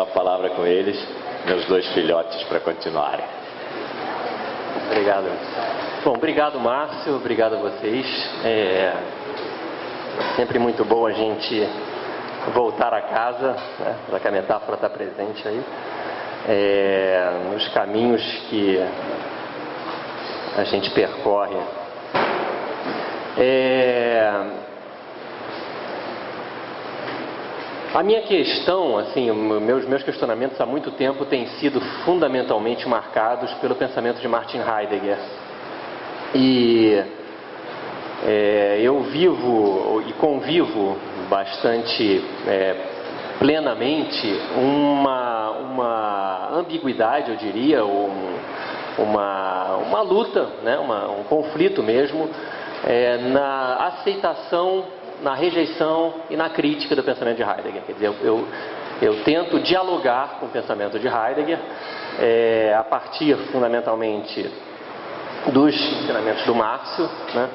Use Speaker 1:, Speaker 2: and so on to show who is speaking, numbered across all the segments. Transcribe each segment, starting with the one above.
Speaker 1: passar a palavra com eles, meus dois filhotes, para continuarem.
Speaker 2: Obrigado. Bom, obrigado, Márcio, obrigado a vocês. É sempre muito bom a gente voltar a casa, né? Já que a metáfora está presente aí, nos caminhos que a gente percorre. A minha questão, assim, meus questionamentos há muito tempo têm sido fundamentalmente marcados pelo pensamento de Martin Heidegger. E eu vivo e convivo bastante plenamente uma ambiguidade, eu diria, uma luta, né, um conflito mesmo, na aceitação, na rejeição e na crítica do pensamento de Heidegger. Quer dizer, eu tento dialogar com o pensamento de Heidegger a partir, fundamentalmente, dos ensinamentos do Márcio, né?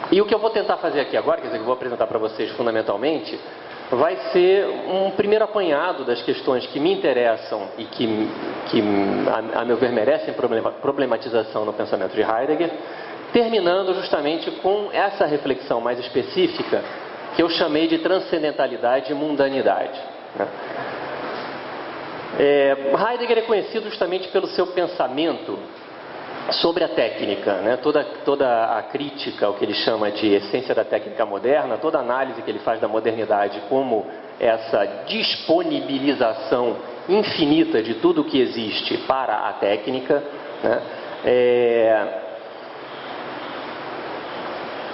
Speaker 2: E o que eu vou tentar fazer aqui agora, quer dizer, que eu vou apresentar para vocês fundamentalmente, vai ser um primeiro apanhado das questões que me interessam e que a meu ver, merecem problematização no pensamento de Heidegger, terminando justamente com essa reflexão mais específica que eu chamei de transcendentalidade e mundanidade, né? Heidegger é conhecido justamente pelo seu pensamento sobre a técnica, né? Toda a crítica, o que ele chama de essência da técnica moderna, toda a análise que ele faz da modernidade como essa disponibilização infinita de tudo o que existe para a técnica, né?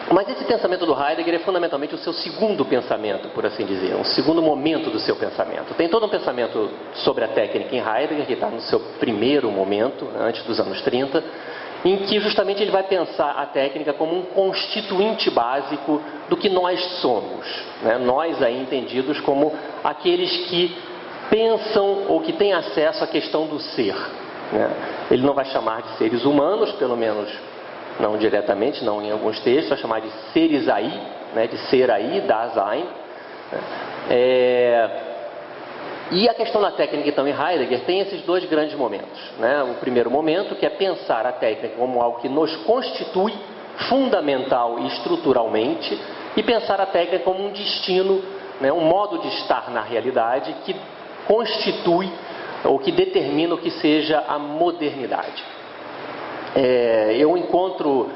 Speaker 2: Mas esse pensamento do Heidegger é fundamentalmente o seu segundo pensamento, por assim dizer, um segundo momento do seu pensamento. Tem todo um pensamento sobre a técnica em Heidegger, que está no seu primeiro momento, antes dos anos 30, em que justamente ele vai pensar a técnica como um constituinte básico do que nós somos, né? Nós aí entendidos como aqueles que pensam ou que têm acesso à questão do ser, né? Ele não vai chamar de seres humanos, pelo menos não diretamente, não em alguns textos, vai chamar de seres aí, né, de ser aí, Dasein. E a questão da técnica, então, em Heidegger, tem esses dois grandes momentos, né? O primeiro momento, que é pensar a técnica como algo que nos constitui fundamental e estruturalmente, e pensar a técnica como um destino, né, um modo de estar na realidade que constitui ou que determina o que seja a modernidade. Eu encontro,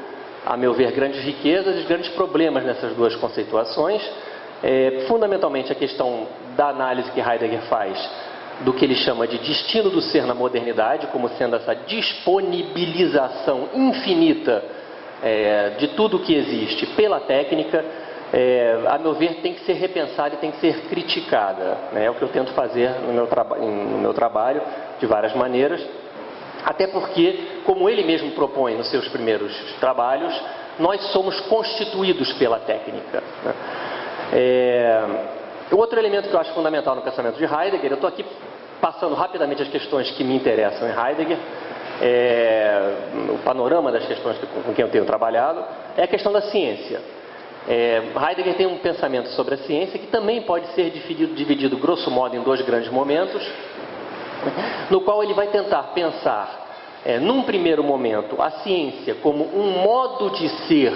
Speaker 2: a meu ver, grandes riquezas e grandes problemas nessas duas conceituações. Fundamentalmente a questão da análise que Heidegger faz do que ele chama de destino do ser na modernidade, como sendo essa disponibilização infinita de tudo o que existe pela técnica, a meu ver, tem que ser repensada e tem que ser criticada, né? É o que eu tento fazer no meu trabalho, de várias maneiras. Até porque, como ele mesmo propõe nos seus primeiros trabalhos, nós somos constituídos pela técnica, né? O outro elemento que eu acho fundamental no pensamento de Heidegger, eu estou aqui passando rapidamente as questões que me interessam em Heidegger, o panorama das questões com quem eu tenho trabalhado, é a questão da ciência. Heidegger tem um pensamento sobre a ciência que também pode ser dividido grosso modo em dois grandes momentos, no qual ele vai tentar pensar, num primeiro momento, a ciência como um modo de ser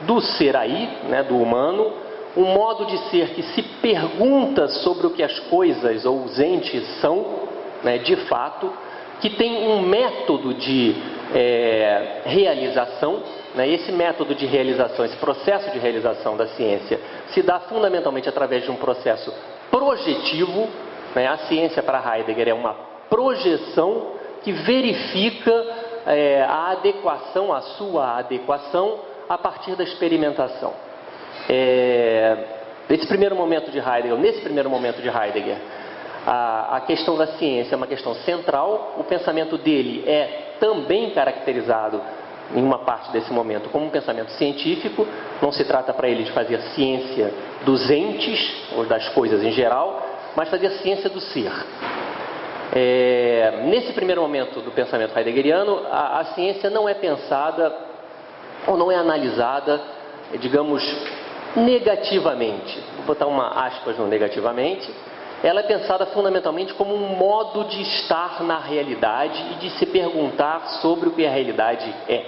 Speaker 2: do ser aí, né, do humano, um modo de ser que se pergunta sobre o que as coisas ou os entes são, né, de fato, que tem um método de realização, né? Esse método de realização, esse processo de realização da ciência se dá fundamentalmente através de um processo projetivo, né? A ciência para Heidegger é uma projeção que verifica a adequação, a sua adequação a partir da experimentação. Nesse primeiro momento de Heidegger, a questão da ciência é uma questão central. O pensamento dele é também caracterizado, em uma parte desse momento, como um pensamento científico. Não se trata para ele de fazer ciência dos entes, ou das coisas em geral, mas fazer ciência do ser. Nesse primeiro momento do pensamento heideggeriano, a ciência não é pensada, ou não é analisada, digamos, negativamente, vou botar uma aspas no negativamente, ela é pensada fundamentalmente como um modo de estar na realidade e de se perguntar sobre o que a realidade é.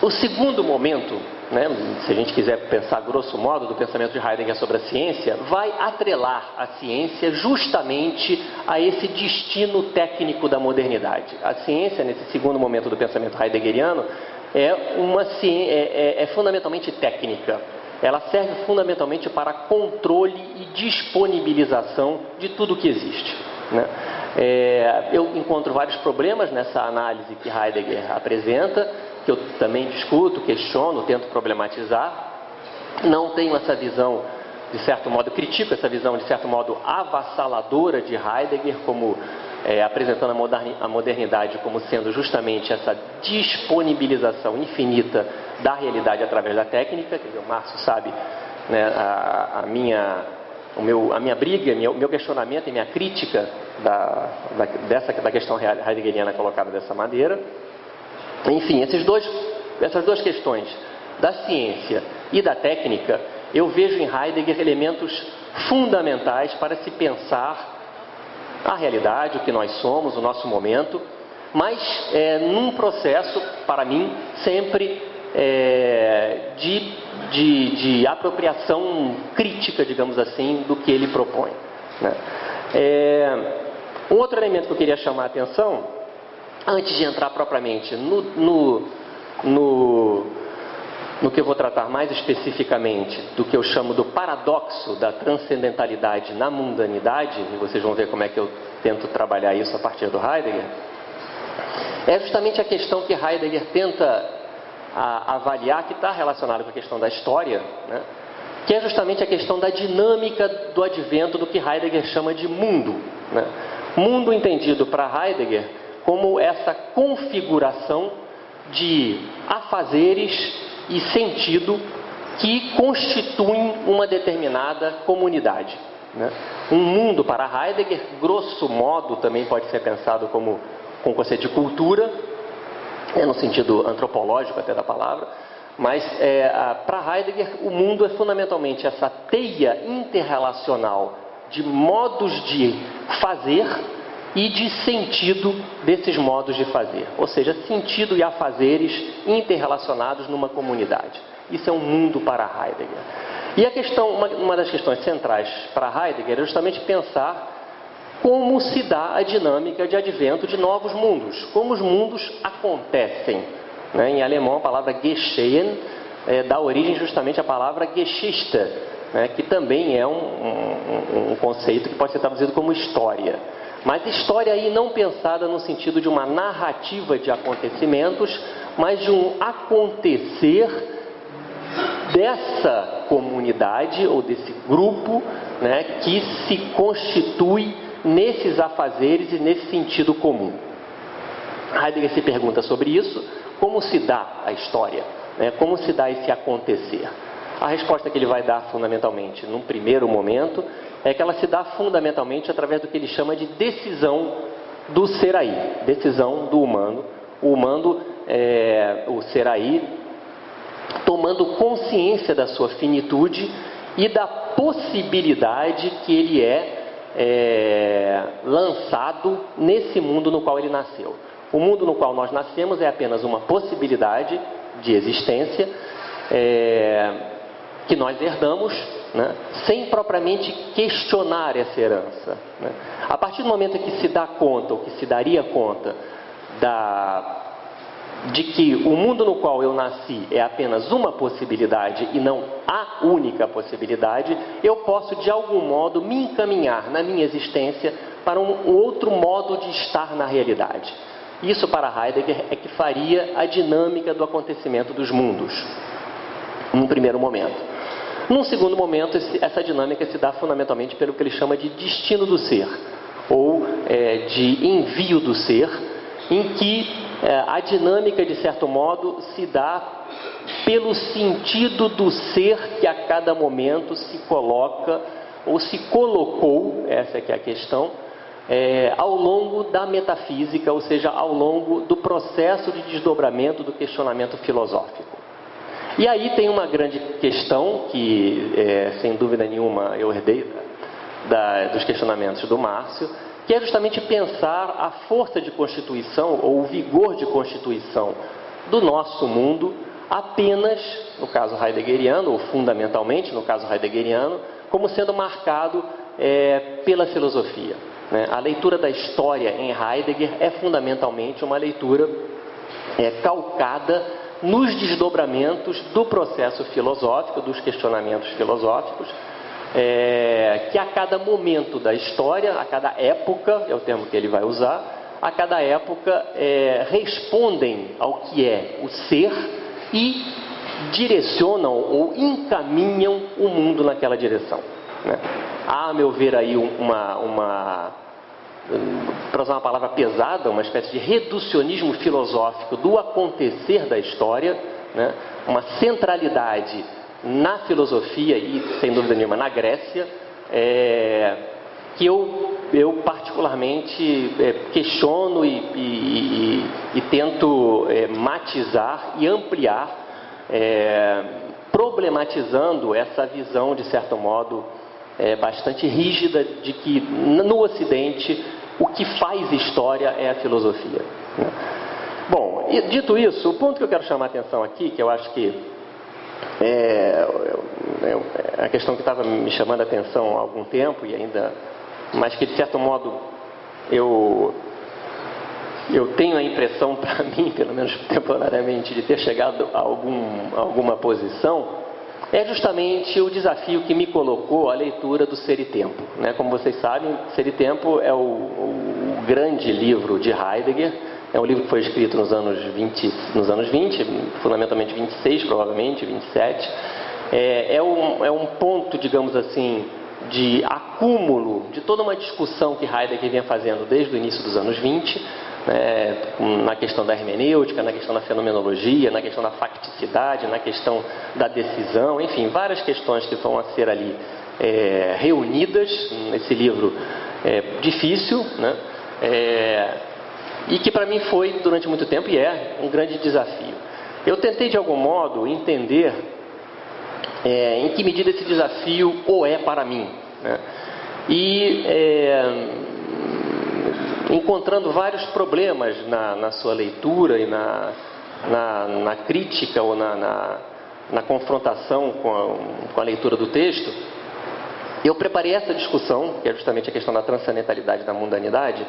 Speaker 2: O segundo momento, se a gente quiser pensar grosso modo do pensamento de Heidegger sobre a ciência, vai atrelar a ciência justamente a esse destino técnico da modernidade. A ciência, nesse segundo momento do pensamento heideggeriano, é fundamentalmente técnica. Ela serve fundamentalmente para controle e disponibilização de tudo o que existe. Eu encontro vários problemas nessa análise que Heidegger apresenta, que eu também discuto, questiono, tento problematizar. Não tenho essa visão, de certo modo, critico essa visão, de certo modo, avassaladora de Heidegger, como apresentando a modernidade como sendo justamente essa disponibilização infinita da realidade através da técnica. Quer dizer, o Márcio sabe, a minha briga, o meu questionamento e minha crítica da questão heideggeriana colocada dessa maneira. Enfim, essas duas questões da ciência e da técnica, eu vejo em Heidegger elementos fundamentais para se pensar a realidade, o que nós somos, o nosso momento, mas num processo, para mim, sempre de apropriação crítica, digamos assim, do que ele propõe. Um outro elemento que eu queria chamar a atenção, antes de entrar propriamente no que eu vou tratar mais especificamente do que eu chamo do paradoxo da transcendentalidade na mundanidade, e vocês vão ver como é que eu tento trabalhar isso a partir do Heidegger, é justamente a questão que Heidegger tenta avaliar, que está relacionada com a questão da história, que é justamente a questão da dinâmica do advento do que Heidegger chama de mundo. Mundo entendido para Heidegger como essa configuração de afazeres e sentido que constituem uma determinada comunidade. Um mundo para Heidegger, grosso modo, também pode ser pensado como com o conceito de cultura, no sentido antropológico até da palavra, mas para Heidegger o mundo é fundamentalmente essa teia interrelacional de modos de fazer e de sentido desses modos de fazer, ou seja, sentido e afazeres interrelacionados numa comunidade. Isso é um mundo para Heidegger. E a questão, uma das questões centrais para Heidegger é justamente pensar como se dá a dinâmica de advento de novos mundos, como os mundos acontecem. Em alemão a palavra Geschehen dá origem justamente à palavra Geschichte, que também é um conceito que pode ser traduzido como história. Mas história aí não pensada no sentido de uma narrativa de acontecimentos, mas de um acontecer dessa comunidade ou desse grupo, que se constitui nesses afazeres e nesse sentido comum. Heidegger se pergunta sobre isso, como se dá a história, como se dá esse acontecer. A resposta que ele vai dar fundamentalmente, num primeiro momento, é que ela se dá fundamentalmente através do que ele chama de decisão do ser aí, decisão do humano. O humano, o ser aí, tomando consciência da sua finitude e da possibilidade que ele lançado nesse mundo no qual ele nasceu. O mundo no qual nós nascemos é apenas uma possibilidade de existência que nós herdamos, sem propriamente questionar essa herança. A partir do momento em que se dá conta, ou que se daria conta, de que o mundo no qual eu nasci é apenas uma possibilidade e não a única possibilidade, eu posso de algum modo me encaminhar na minha existência para um outro modo de estar na realidade. Isso para Heidegger é que faria a dinâmica do acontecimento dos mundos, num primeiro momento. Num segundo momento, essa dinâmica se dá fundamentalmente pelo que ele chama de destino do ser, ou de envio do ser, em que a dinâmica, de certo modo, se dá pelo sentido do ser que a cada momento se coloca, ou se colocou, essa é que é a questão, ao longo da metafísica, ou seja, ao longo do processo de desdobramento do questionamento filosófico. E aí tem uma grande questão que, sem dúvida nenhuma, eu herdei dos questionamentos do Márcio, que é justamente pensar a força de constituição ou o vigor de constituição do nosso mundo apenas, no caso heideggeriano, ou fundamentalmente no caso heideggeriano, como sendo marcado pela filosofia. A leitura da história em Heidegger é fundamentalmente uma leitura calcada nos desdobramentos do processo filosófico, dos questionamentos filosóficos, que a cada momento da história, a cada época, é o termo que ele vai usar, a cada época respondem ao que é o ser e direcionam ou encaminham o mundo naquela direção. Há, a meu ver, aí para usar uma palavra pesada, uma espécie de reducionismo filosófico do acontecer da história, uma centralidade na filosofia e, sem dúvida nenhuma, na Grécia, que eu particularmente questiono e tento matizar e ampliar, problematizando essa visão, de certo modo, bastante rígida de que no Ocidente o que faz história é a filosofia. Bom, e dito isso, o ponto que eu quero chamar a atenção aqui, que eu acho que a questão que estava me chamando a atenção há algum tempo e ainda, mas que de certo modo eu tenho a impressão, para mim, pelo menos temporariamente, de ter chegado a alguma posição, é justamente o desafio que me colocou a leitura do Ser e Tempo. Como vocês sabem, Ser e Tempo é o grande livro de Heidegger. É um livro que foi escrito nos anos 20, fundamentalmente 26, provavelmente, 27. É um ponto, digamos assim, de acúmulo de toda uma discussão que Heidegger vinha fazendo desde o início dos anos 20, na questão da hermenêutica, na questão da fenomenologia, na questão da facticidade, na questão da decisão, enfim, várias questões que vão a ser ali reunidas nesse livro difícil, e que para mim foi, durante muito tempo, e é um grande desafio. Eu tentei, de algum modo, entender em que medida esse desafio o é para mim. E encontrando vários problemas na sua leitura e na crítica ou na confrontação com a leitura do texto, eu preparei essa discussão, que é justamente a questão da transcendentalidade da mundanidade,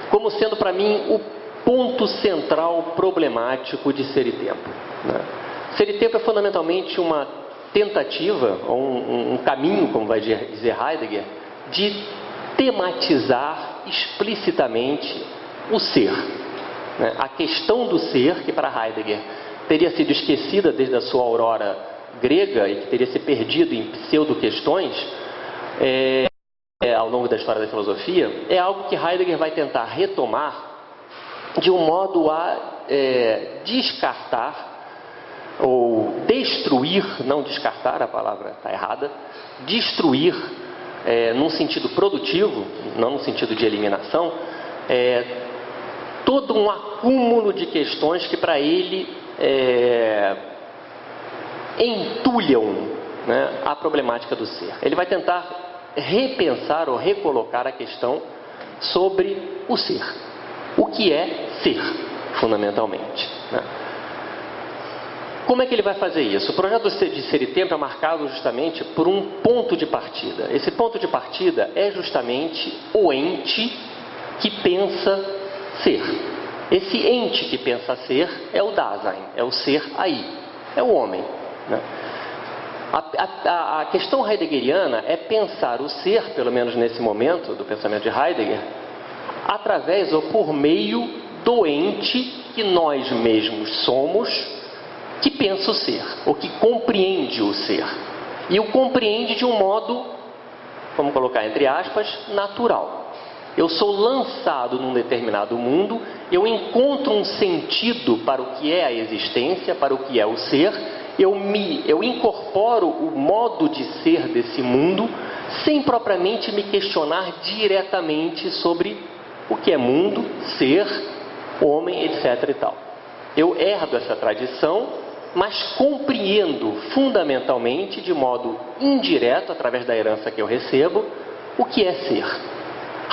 Speaker 2: como sendo para mim o ponto central problemático de Ser e Tempo. Ser e Tempo é fundamentalmente uma tentativa, ou um caminho, como vai dizer Heidegger, de tematizar explicitamente o ser. A questão do ser, que para Heidegger teria sido esquecida desde a sua aurora grega e que teria se perdido em pseudo-questões, ao longo da história da filosofia, é algo que Heidegger vai tentar retomar de um modo a descartar ou destruir, não descartar, a palavra está errada, destruir num sentido produtivo, não no sentido de eliminação, todo um acúmulo de questões que para ele entulham a problemática do ser. Ele vai tentar repensar ou recolocar a questão sobre o ser. O que é ser, fundamentalmente. Como é que ele vai fazer isso? O projeto de Ser e Tempo é marcado justamente por um ponto de partida. Esse ponto de partida é justamente o ente que pensa ser. Esse ente que pensa ser é o Dasein, é o ser aí, é o homem. A questão heideggeriana é pensar o ser, pelo menos nesse momento do pensamento de Heidegger, através ou por meio do ente que nós mesmos somos, que pensa o ser, ou que compreende o ser. E o compreende de um modo, vamos colocar entre aspas, natural. Eu sou lançado num determinado mundo, eu encontro um sentido para o que é a existência, para o que é o ser, eu incorporo o modo de ser desse mundo sem propriamente me questionar diretamente sobre o que é mundo, ser, homem, etc. e tal. Eu herdo essa tradição, mas compreendo fundamentalmente, de modo indireto, através da herança que eu recebo, o que é ser.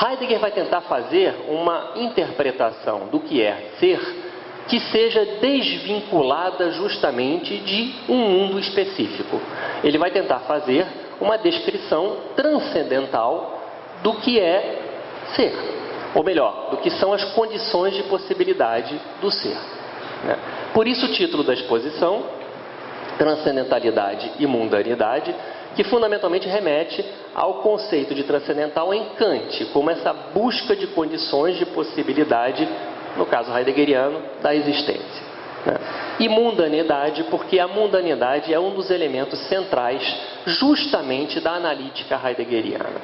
Speaker 2: Heidegger vai tentar fazer uma interpretação do que é ser que seja desvinculada justamente de um mundo específico. Ele vai tentar fazer uma descrição transcendental do que é ser, ou melhor, do que são as condições de possibilidade do ser. Por isso o título da exposição, Transcendentalidade e Mundanidade, que fundamentalmente remete ao conceito de transcendental em Kant, como essa busca de condições de possibilidade, no caso heideggeriano, da existência. E mundanidade, porque a mundanidade é um dos elementos centrais justamente da analítica heideggeriana.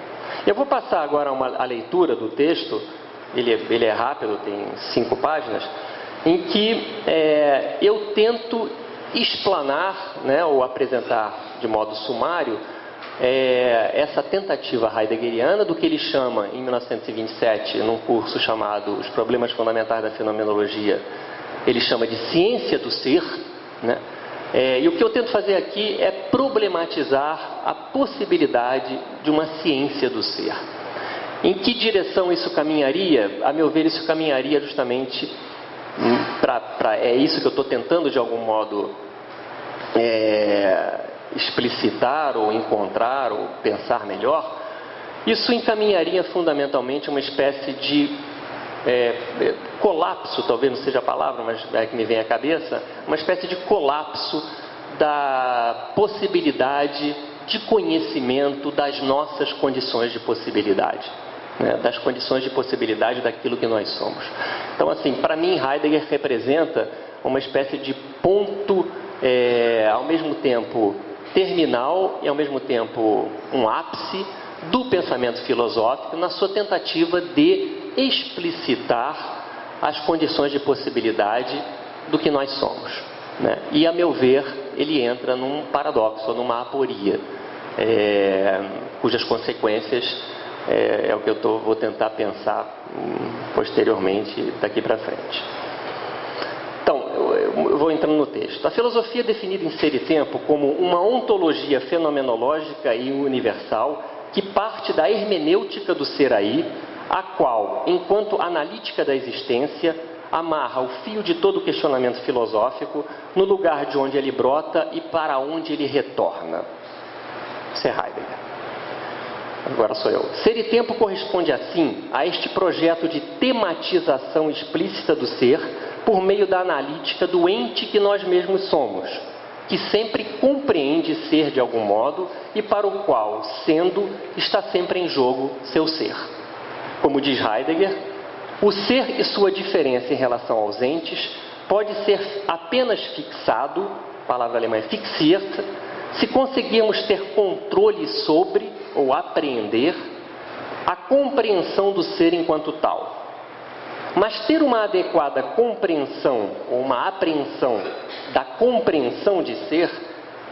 Speaker 2: Eu vou passar agora a leitura do texto, ele é rápido, tem 5 páginas, em que eu tento explanar, ou apresentar de modo sumário, essa tentativa heideggeriana do que ele chama, em 1927, num curso chamado Os Problemas Fundamentais da Fenomenologia, ele chama de ciência do ser, e o que eu tento fazer aqui é problematizar a possibilidade de uma ciência do ser. Em que direção isso caminharia? A meu ver, isso caminharia justamente é isso que eu estou tentando de algum modo explicitar ou encontrar ou pensar melhor. Isso encaminharia fundamentalmente uma espécie de colapso, talvez não seja a palavra, mas é que me vem à cabeça, uma espécie de colapso da possibilidade de conhecimento das nossas condições de possibilidade, das condições de possibilidade daquilo que nós somos. Então, assim, para mim, Heidegger representa uma espécie de ponto, ao mesmo tempo terminal e ao mesmo tempo um ápice do pensamento filosófico na sua tentativa de explicitar as condições de possibilidade do que nós somos. E, a meu ver, ele entra num paradoxo, numa aporia, cujas consequências é o que eu vou tentar pensar posteriormente, daqui para frente. Então, eu vou entrando no texto. A filosofia é definida em Ser e Tempo como uma ontologia fenomenológica e universal que parte da hermenêutica do ser aí, a qual, enquanto analítica da existência, amarra o fio de todo questionamento filosófico no lugar de onde ele brota e para onde ele retorna. Isso é Heidegger. Agora sou eu. Ser e Tempo corresponde assim a este projeto de tematização explícita do ser por meio da analítica do ente que nós mesmos somos, que sempre compreende ser de algum modo e para o qual, sendo, está sempre em jogo seu ser. Como diz Heidegger, o ser e sua diferença em relação aos entes pode ser apenas fixado, a palavra alemã é fixiert, se conseguirmos ter controle sobre, ou apreender, a compreensão do ser enquanto tal. Mas ter uma adequada compreensão, ou uma apreensão da compreensão de ser,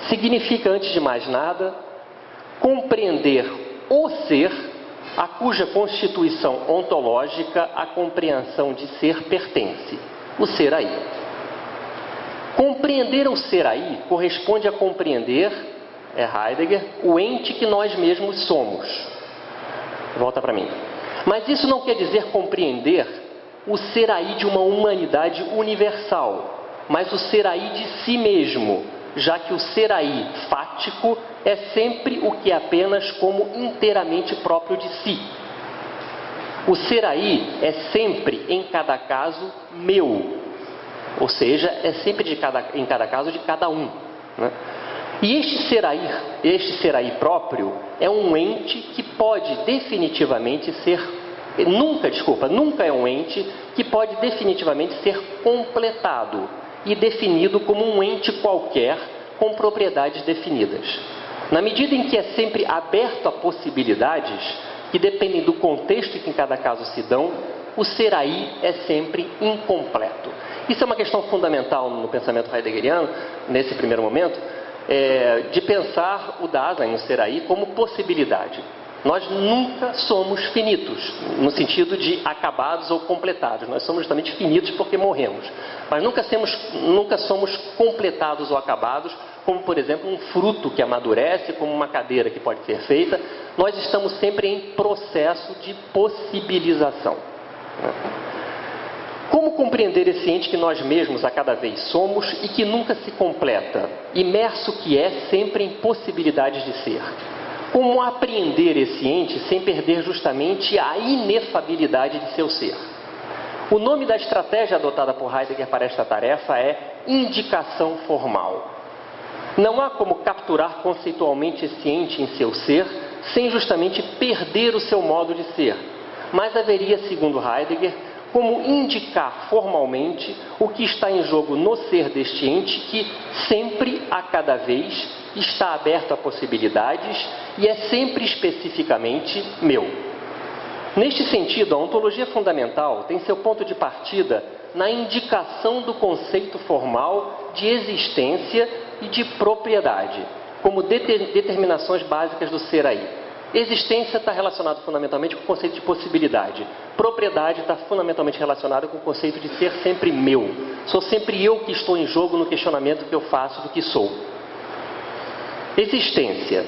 Speaker 2: significa, antes de mais nada, compreender o ser, a cuja constituição ontológica a compreensão de ser pertence, o ser aí. Compreender o ser aí corresponde a compreender, Heidegger, o ente que nós mesmos somos. Volta para mim. Mas isso não quer dizer compreender o ser aí de uma humanidade universal, mas o ser aí de si mesmo, já que o ser aí fático é sempre o que é apenas como inteiramente próprio de si. O ser aí é sempre, em cada caso, meu, ou seja, é sempre em cada caso de cada um. E este ser aí próprio é um ente que pode definitivamente ser, nunca é um ente que pode definitivamente ser completado e definido como um ente qualquer com propriedades definidas. Na medida em que é sempre aberto a possibilidades que dependem do contexto em que em cada caso se dão, o ser aí é sempre incompleto. Isso é uma questão fundamental no pensamento heideggeriano, nesse primeiro momento, de pensar o Dasein, o ser aí, como possibilidade. Nós nunca somos finitos, no sentido de acabados ou completados. Nós somos justamente finitos porque morremos. Mas nunca somos completados ou acabados, como, por exemplo, um fruto que amadurece, como uma cadeira que pode ser feita. Nós estamos sempre em processo de possibilização. Como compreender esse ente que nós mesmos a cada vez somos e que nunca se completa, imerso que é sempre em possibilidades de ser? Como apreender esse ente sem perder justamente a inefabilidade de seu ser? O nome da estratégia adotada por Heidegger para esta tarefa é indicação formal. Não há como capturar conceitualmente esse ente em seu ser sem justamente perder o seu modo de ser, mas haveria, segundo Heidegger, como indicar formalmente o que está em jogo no ser deste ente que sempre, a cada vez, está aberto a possibilidades e é sempre especificamente meu. Neste sentido, a ontologia fundamental tem seu ponto de partida na indicação do conceito formal de existência e de propriedade, como determinações básicas do ser aí. Existência está relacionado fundamentalmente com o conceito de possibilidade. Propriedade está fundamentalmente relacionado com o conceito de ser sempre meu. Sou sempre eu que estou em jogo no questionamento que eu faço do que sou. Existência.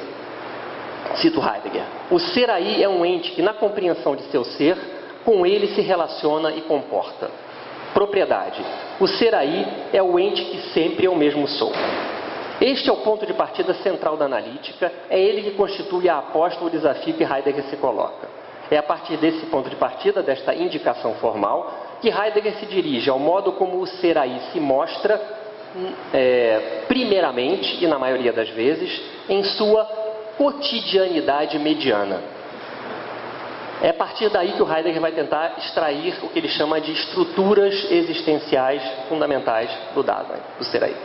Speaker 2: Cito Heidegger. O ser aí é um ente que, na compreensão de seu ser, com ele se relaciona e comporta. Propriedade. O ser aí é o ente que sempre eu mesmo sou. Este é o ponto de partida central da analítica, é ele que constitui a aposta ou o desafio que Heidegger se coloca. É a partir desse ponto de partida, desta indicação formal, que Heidegger se dirige ao modo como o ser aí se mostra, primeiramente, e na maioria das vezes, em sua cotidianidade mediana. É a partir daí que o Heidegger vai tentar extrair o que ele chama de estruturas existenciais fundamentais do Dasein, do ser aí.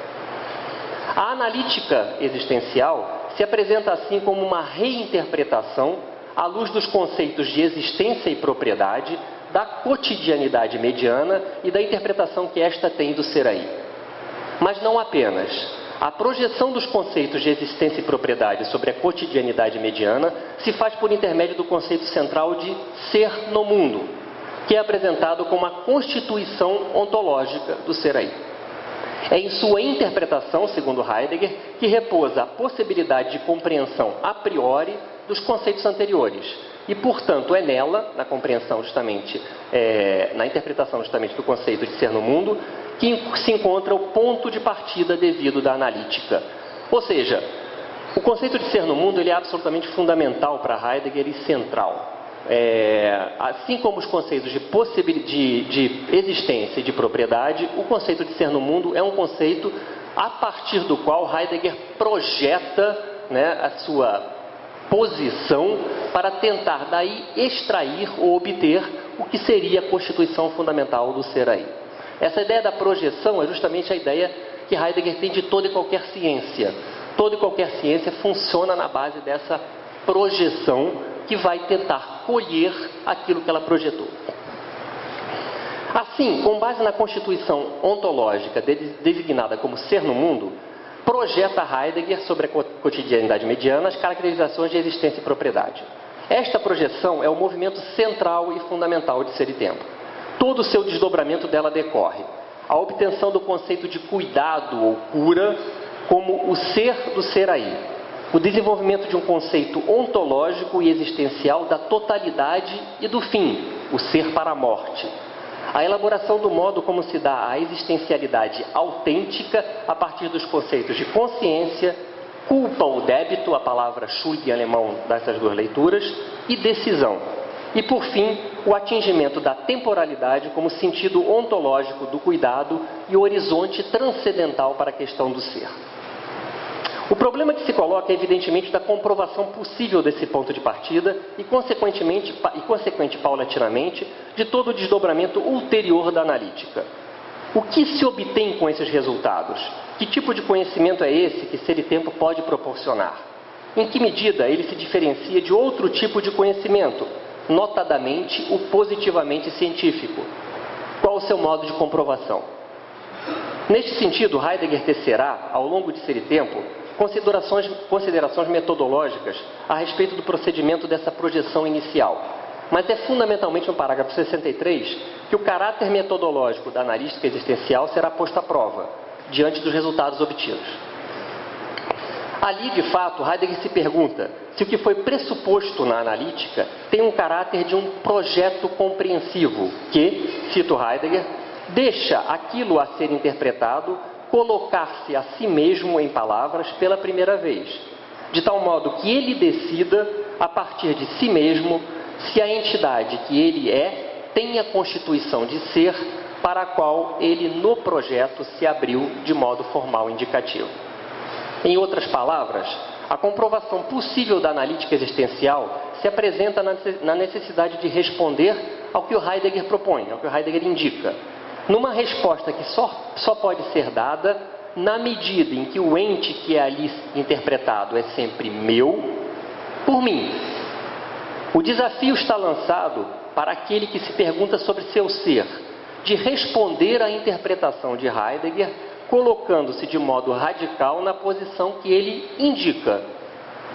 Speaker 2: A analítica existencial se apresenta assim como uma reinterpretação, à luz dos conceitos de existência e propriedade, da cotidianidade mediana e da interpretação que esta tem do ser aí. Mas não apenas. A projeção dos conceitos de existência e propriedade sobre a cotidianidade mediana se faz por intermédio do conceito central de ser no mundo, que é apresentado como a constituição ontológica do ser aí. É em sua interpretação, segundo Heidegger, que repousa a possibilidade de compreensão a priori dos conceitos anteriores. E, portanto, é nela, na compreensão justamente, na interpretação justamente do conceito de ser no mundo, que se encontra o ponto de partida devido da analítica. Ou seja, o conceito de ser no mundo ele é absolutamente fundamental para Heidegger e central. Assim como os conceitos de existência e de propriedade, o conceito de ser no mundo é um conceito a partir do qual Heidegger projeta, a sua posição para tentar daí extrair ou obter o que seria a constituição fundamental do ser aí. Essa ideia da projeção é justamente a ideia que Heidegger tem de toda e qualquer ciência. Toda e qualquer ciência funciona na base dessa projeção que vai tentar colher aquilo que ela projetou. Assim, com base na constituição ontológica designada como ser no mundo, projeta Heidegger sobre a cotidianidade mediana as caracterizações de existência e propriedade. Esta projeção é o movimento central e fundamental de Ser e Tempo. Todo o seu desdobramento dela decorre. A obtenção do conceito de cuidado ou cura como o ser do ser aí. O desenvolvimento de um conceito ontológico e existencial da totalidade e do fim, o ser para a morte. A elaboração do modo como se dá a existencialidade autêntica a partir dos conceitos de consciência, culpa ou débito, a palavra Schuld em alemão dessas duas leituras, e decisão. E, por fim, o atingimento da temporalidade como sentido ontológico do cuidado e o horizonte transcendental para a questão do ser. O problema que se coloca é, evidentemente, da comprovação possível desse ponto de partida e, consequente paulatinamente, de todo o desdobramento ulterior da analítica. O que se obtém com esses resultados? Que tipo de conhecimento é esse que Ser e Tempo pode proporcionar? Em que medida ele se diferencia de outro tipo de conhecimento, notadamente o positivamente científico. Qual o seu modo de comprovação? Neste sentido, Heidegger tecerá, ao longo de seu tempo, considerações metodológicas a respeito do procedimento dessa projeção inicial. Mas é fundamentalmente no parágrafo 63 que o caráter metodológico da analítica existencial será posto à prova, diante dos resultados obtidos. Ali, de fato, Heidegger se pergunta se o que foi pressuposto na analítica tem um caráter de um projeto compreensivo que, cito Heidegger, deixa aquilo a ser interpretado colocar-se a si mesmo em palavras pela primeira vez, de tal modo que ele decida, a partir de si mesmo, se a entidade que ele é tem a constituição de ser para a qual ele no projeto se abriu de modo formal indicativo. Em outras palavras, a comprovação possível da analítica existencial se apresenta na necessidade de responder ao que o Heidegger propõe, ao que o Heidegger indica, numa resposta que só pode ser dada na medida em que o ente que é ali interpretado é sempre meu, por mim. O desafio está lançado para aquele que se pergunta sobre seu ser, de responder à interpretação de Heidegger, colocando-se de modo radical na posição que ele indica,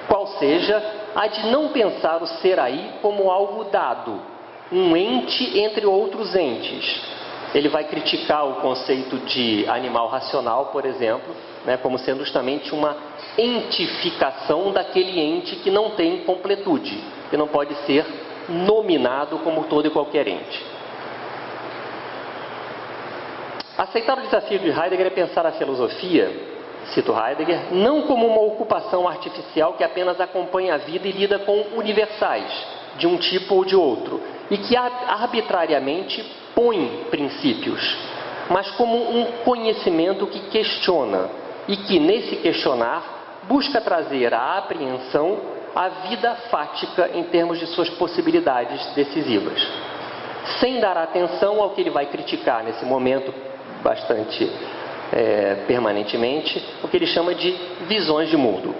Speaker 2: qual seja a de não pensar o ser aí como algo dado, um ente entre outros entes. Ele vai criticar o conceito de animal racional, por exemplo, como sendo justamente uma entificação daquele ente que não tem completude, que não pode ser nominado como todo e qualquer ente. Aceitar o desafio de Heidegger é pensar a filosofia, cito Heidegger, não como uma ocupação artificial que apenas acompanha a vida e lida com universais, de um tipo ou de outro, e que arbitrariamente põe princípios, mas como um conhecimento que questiona e que, nesse questionar, busca trazer à apreensão a vida fática em termos de suas possibilidades decisivas, sem dar atenção ao que ele vai criticar nesse momento bastante permanentemente, o que ele chama de visões de mundo.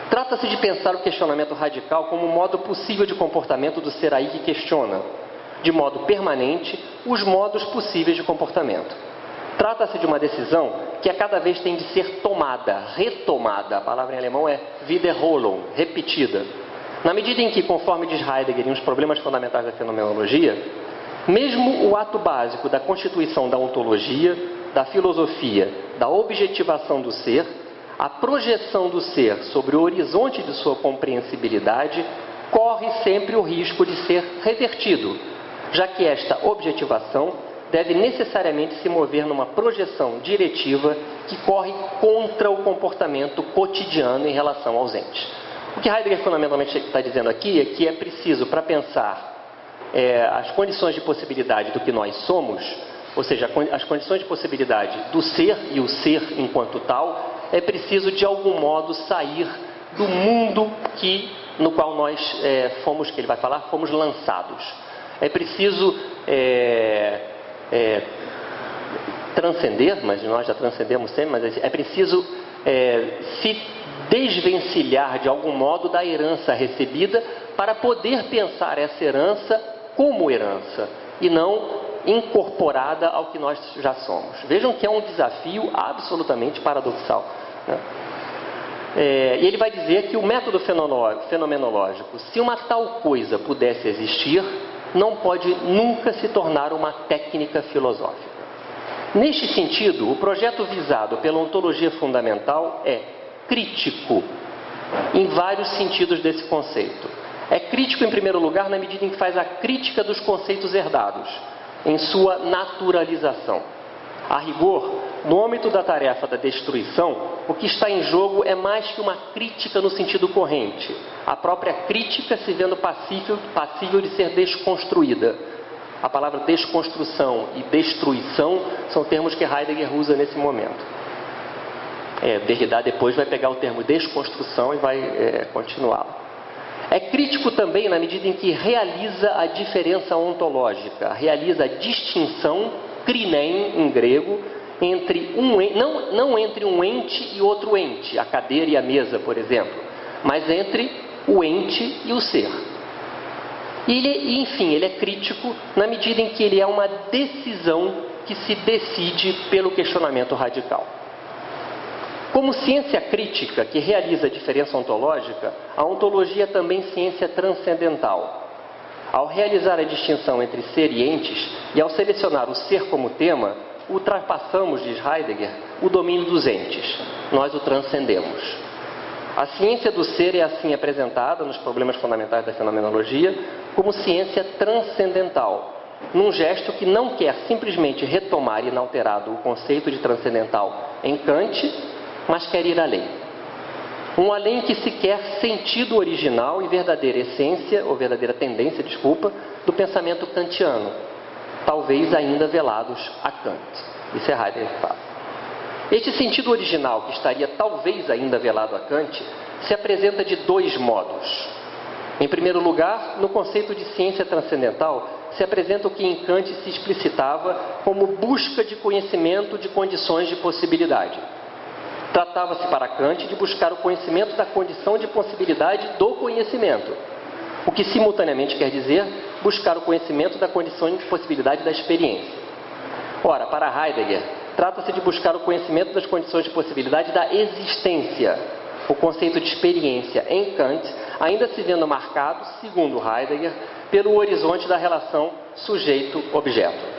Speaker 2: Trata-se de pensar o questionamento radical como um modo possível de comportamento do ser aí que questiona, de modo permanente, os modos possíveis de comportamento. Trata-se de uma decisão que a cada vez tem de ser tomada, retomada, a palavra em alemão é wiederholung, repetida. Na medida em que, conforme diz Heidegger em Os Problemas Fundamentais da Fenomenologia, mesmo o ato básico da constituição da ontologia, da filosofia, da objetivação do ser, a projeção do ser sobre o horizonte de sua compreensibilidade, corre sempre o risco de ser revertido, já que esta objetivação deve necessariamente se mover numa projeção diretiva que corre contra o comportamento cotidiano em relação aos entes. O que Heidegger fundamentalmente está dizendo aqui é que é preciso, para pensar as condições de possibilidade do que nós somos, ou seja, as condições de possibilidade do ser e o ser enquanto tal, é preciso de algum modo sair do mundo no qual nós fomos, que ele vai falar, fomos lançados. É preciso transcender, mas nós já transcendemos sempre, mas é preciso se desvencilhar de algum modo da herança recebida para poder pensar essa herança como herança e não incorporada ao que nós já somos. Vejam que é um desafio absolutamente paradoxal, né? E ele vai dizer que o método fenomenológico, se uma tal coisa pudesse existir, não pode nunca se tornar uma técnica filosófica. Neste sentido, o projeto visado pela ontologia fundamental é crítico em vários sentidos desse conceito. É crítico, em primeiro lugar, na medida em que faz a crítica dos conceitos herdados, em sua naturalização. A rigor, no âmbito da tarefa da destruição, o que está em jogo é mais que uma crítica no sentido corrente. A própria crítica se vendo passível de ser desconstruída. A palavra desconstrução e destruição são termos que Heidegger usa nesse momento. Derrida depois vai pegar o termo desconstrução e vai continuá-lo. É crítico também na medida em que realiza a diferença ontológica, realiza a distinção, krinein em grego, entre não entre um ente e outro ente, a cadeira e a mesa, por exemplo, mas entre o ente e o ser. E enfim, ele é crítico na medida em que ele é uma decisão que se decide pelo questionamento radical. Como ciência crítica que realiza a diferença ontológica, a ontologia é também ciência transcendental. Ao realizar a distinção entre ser e entes, e ao selecionar o ser como tema, ultrapassamos, diz Heidegger, o domínio dos entes. Nós o transcendemos. A ciência do ser é assim apresentada, nos problemas fundamentais da fenomenologia, como ciência transcendental, num gesto que não quer simplesmente retomar inalterado o conceito de transcendental em Kant, mas quer ir além. Um além que se quer sentido original e verdadeira essência, ou verdadeira tendência, do pensamento kantiano, talvez ainda velados a Kant. Isso é Heidegger que fala. Este sentido original, que estaria talvez ainda velado a Kant, se apresenta de dois modos. Em primeiro lugar, no conceito de ciência transcendental, se apresenta o que em Kant se explicitava como busca de conhecimento de condições de possibilidade. Tratava-se para Kant de buscar o conhecimento da condição de possibilidade do conhecimento, o que simultaneamente quer dizer buscar o conhecimento da condição de possibilidade da experiência. Ora, para Heidegger, trata-se de buscar o conhecimento das condições de possibilidade da existência. O conceito de experiência em Kant ainda se vendo marcado, segundo Heidegger, pelo horizonte da relação sujeito-objeto.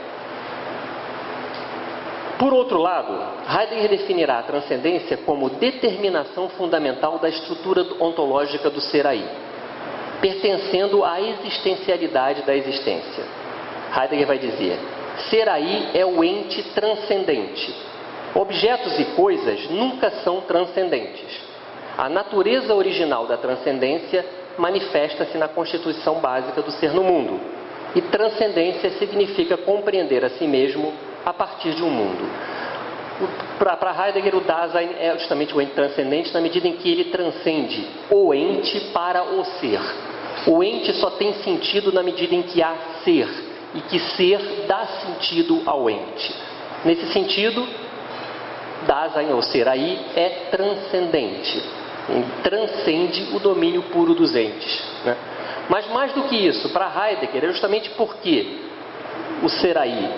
Speaker 2: Por outro lado, Heidegger definirá a transcendência como determinação fundamental da estrutura ontológica do ser aí, pertencendo à existencialidade da existência. Heidegger vai dizer: ser aí é o ente transcendente. Objetos e coisas nunca são transcendentes. A natureza original da transcendência manifesta-se na constituição básica do ser no mundo. E transcendência significa compreender a si mesmo a partir de um mundo. Para Heidegger, o Dasein é justamente o ente transcendente na medida em que ele transcende o ente para o ser. O ente só tem sentido na medida em que há ser, e que ser dá sentido ao ente. Nesse sentido, Dasein, ou ser aí, é transcendente. Ele transcende o domínio puro dos entes, né? Mas mais do que isso, para Heidegger, é justamente porque o ser aí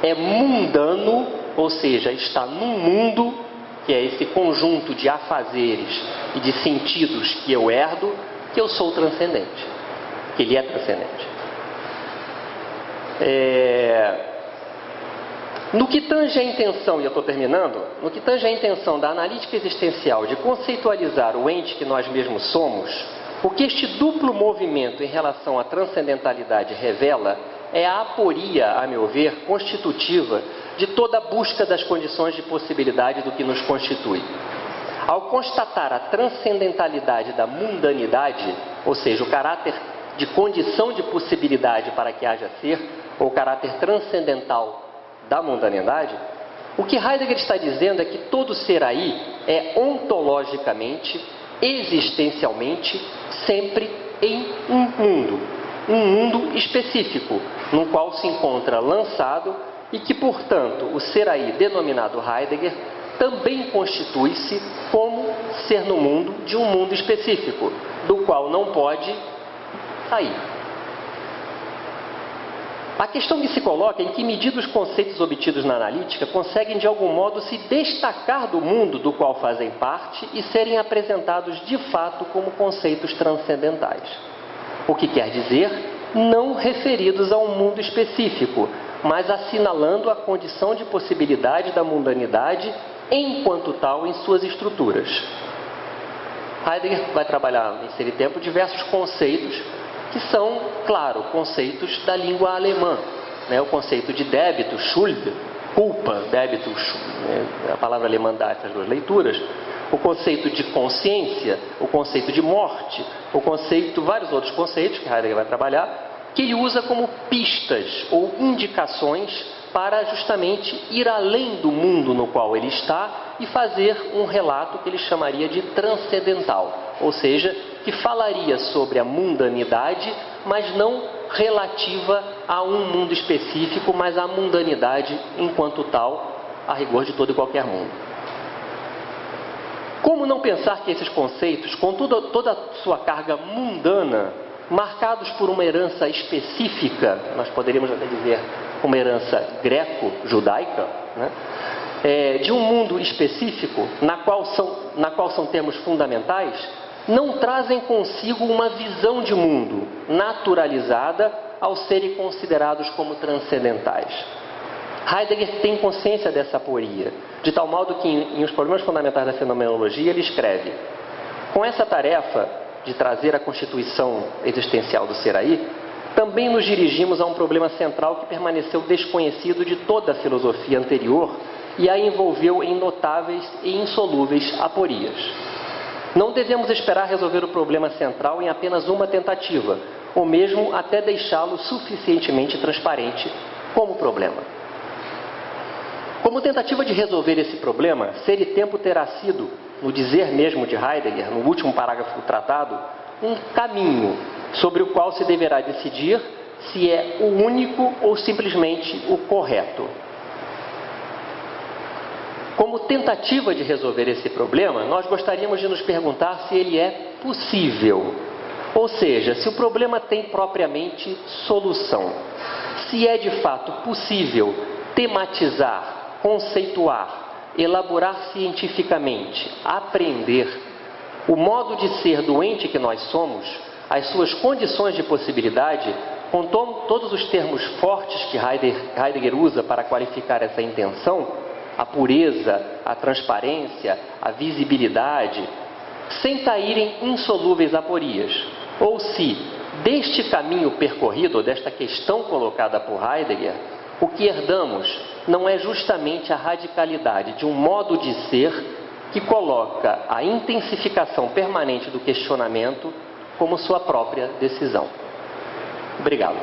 Speaker 2: é mundano, ou seja, está num mundo, que é esse conjunto de afazeres e de sentidos que eu herdo, que eu sou transcendente, que ele é transcendente. No que tange a intenção, e eu estou terminando, no que tange a intenção da analítica existencial de conceitualizar o ente que nós mesmos somos, o que este duplo movimento em relação à transcendentalidade revela é a aporia, a meu ver, constitutiva de toda a busca das condições de possibilidade do que nos constitui. Ao constatar a transcendentalidade da mundanidade, ou seja, o caráter de condição de possibilidade para que haja ser, ou o caráter transcendental da mundanidade, o que Heidegger está dizendo é que todo ser aí é ontologicamente, existencialmente, sempre em um mundo específico, no qual se encontra lançado e que, portanto, o ser aí denominado Heidegger também constitui-se como ser no mundo de um mundo específico, do qual não pode sair. A questão que se coloca é em que medida os conceitos obtidos na analítica conseguem de algum modo se destacar do mundo do qual fazem parte e serem apresentados de fato como conceitos transcendentais. O que quer dizer, não referidos a um mundo específico, mas assinalando a condição de possibilidade da mundanidade enquanto tal em suas estruturas. Heidegger vai trabalhar nesse tempo diversos conceitos que são, claro, conceitos da língua alemã, né? O conceito de débito, Schuld, culpa, débito, a palavra alemã dá essas duas leituras, o conceito de consciência, o conceito de morte, o conceito, vários outros conceitos que Heidegger vai trabalhar, que ele usa como pistas ou indicações para justamente ir além do mundo no qual ele está e fazer um relato que ele chamaria de transcendental, ou seja, que falaria sobre a mundanidade, mas não relativa a um mundo específico, mas à mundanidade enquanto tal, a rigor de todo e qualquer mundo. Como não pensar que esses conceitos, com toda a sua carga mundana, marcados por uma herança específica, nós poderíamos até dizer uma herança greco-judaica, né? De um mundo específico, na qual são termos fundamentais, não trazem consigo uma visão de mundo naturalizada ao serem considerados como transcendentais. Heidegger tem consciência dessa aporia, de tal modo que em Os Problemas Fundamentais da Fenomenologia ele escreve: com essa tarefa de trazer a constituição existencial do ser aí, também nos dirigimos a um problema central que permaneceu desconhecido de toda a filosofia anterior e a envolveu em notáveis e insolúveis aporias. Não devemos esperar resolver o problema central em apenas uma tentativa, ou mesmo até deixá-lo suficientemente transparente como problema. Como tentativa de resolver esse problema, Ser e Tempo terá sido, no dizer mesmo de Heidegger, no último parágrafo do tratado, um caminho sobre o qual se deverá decidir se é o único ou simplesmente o correto. Como tentativa de resolver esse problema, nós gostaríamos de nos perguntar se ele é possível. Ou seja, se o problema tem propriamente solução. Se é de fato possível tematizar, conceituar, elaborar cientificamente, aprender o modo de ser do ente que nós somos, as suas condições de possibilidade, com todos os termos fortes que Heidegger usa para qualificar essa intenção, a pureza, a transparência, a visibilidade, sem caírem insolúveis aporias. Ou se, deste caminho percorrido, ou desta questão colocada por Heidegger, o que herdamos não é justamente a radicalidade de um modo de ser que coloca a intensificação permanente do questionamento como sua própria decisão. Obrigado.